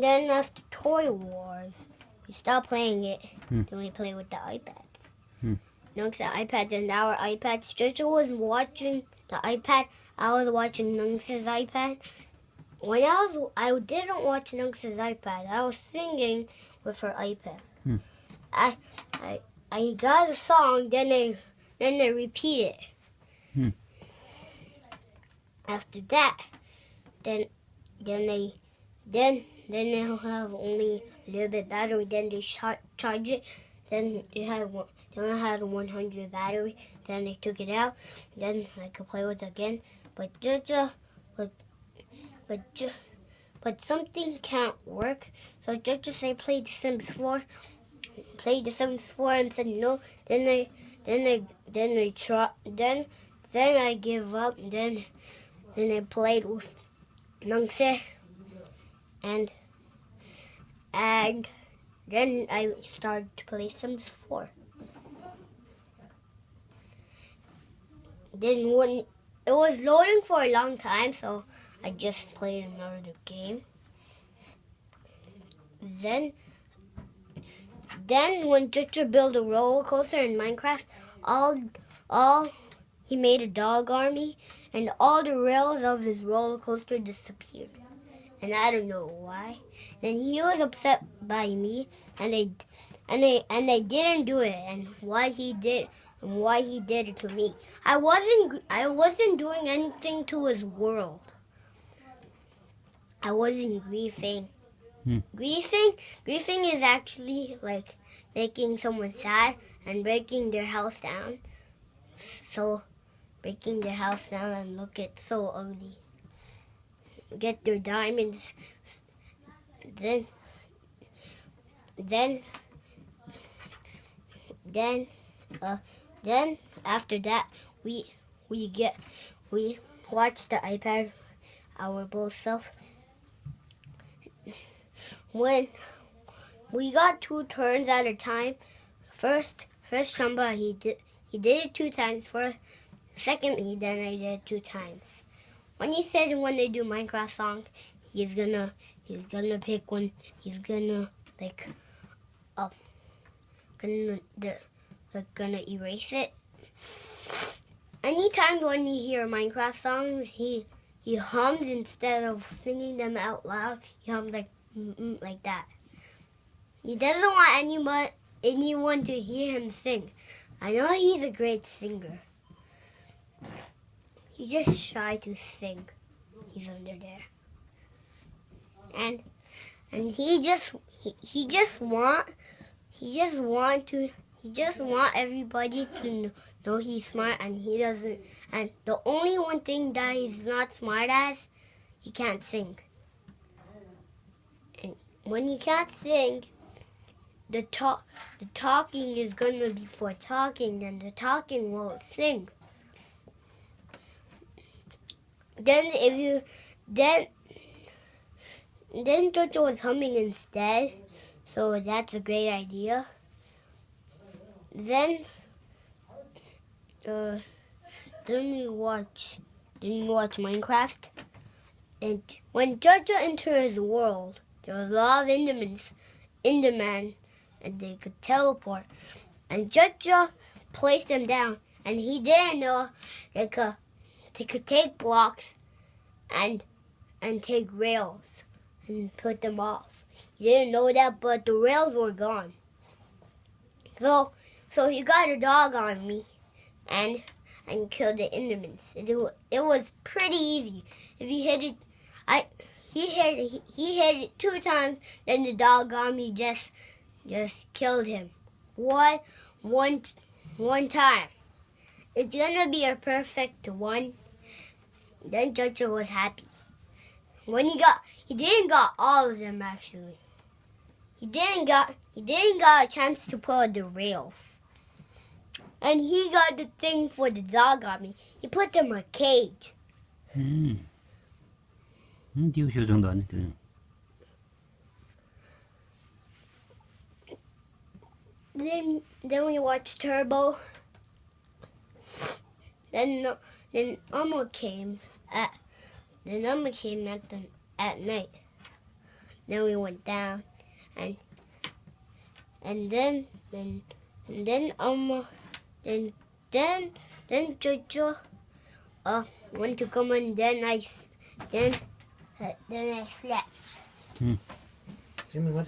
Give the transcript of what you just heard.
then after Toy Wars, we stopped playing it. Then we play with the iPads. Nunks the iPads and our iPads. Jojo was watching the iPad. I was watching Nunks' iPad. When I didn't watch Nunks' iPad. I was singing with her iPad. I got a song, then they repeat it. After that, then they'll have only a little bit battery. Then they charge it. Then they had 100 battery. Then they took it out. Then I could play with it again. But something can't work. So Jojo said play The Sims 4. Played The Sims 4 and said no. Then I give up. Then I played with Nunks and then I started to play Sims 4. Then when it was loading for a long time, so I just played another game. Then when Jojo built a roller coaster in Minecraft, he made a dog army, and all the rails of his roller coaster disappeared. And I don't know why. Then he was upset by me, and they didn't do it, and why he did it to me. I wasn't doing anything to his world. I wasn't griefing. Griefing is actually like making someone sad and breaking their house down. So breaking their house down and look it so ugly. Get their diamonds. Then after that we watch the iPad, our both self. When we got 2 turns at a time, first Chumba he did it 2 times. For second me, then I did it 2 times. When he said when they do Minecraft song, he's gonna pick one. He's gonna gonna erase it. Anytime when you hear Minecraft songs, he hums instead of singing them out loud. He hums like that. He doesn't want anyone to hear him sing. I know he's a great singer. He's just shy to sing. He's under there. And he just want everybody to know he's smart, and he doesn't. And the only one thing that he's not smart as, he can't sing. And when you can't sing, the talking is gonna be for talking, and the talking won't sing. Then Jojo was humming instead, so that's a great idea. Then we watch Minecraft, and when Jojo entered his world, there was a lot of Enderman, and they could teleport. And Jojo placed them down, and he didn't know they could take blocks and take rails and put them off. He didn't know that, but the rails were gone. So he got a dog on me and killed the Endermans. It was pretty easy. If you hit it, he hit it 2 times, then the dog on me just killed him. One time. It's gonna be a perfect one. Then Jojo was happy. When he didn't got all of them actually. He didn't got a chance to put the rails. And he got the thing for the dog on me. He put them in a cage. 丢学中的对。 Then we watched Turbo. Then Elmo came at night. Then we went down, and then Jojo went to come, and then I slept. 지금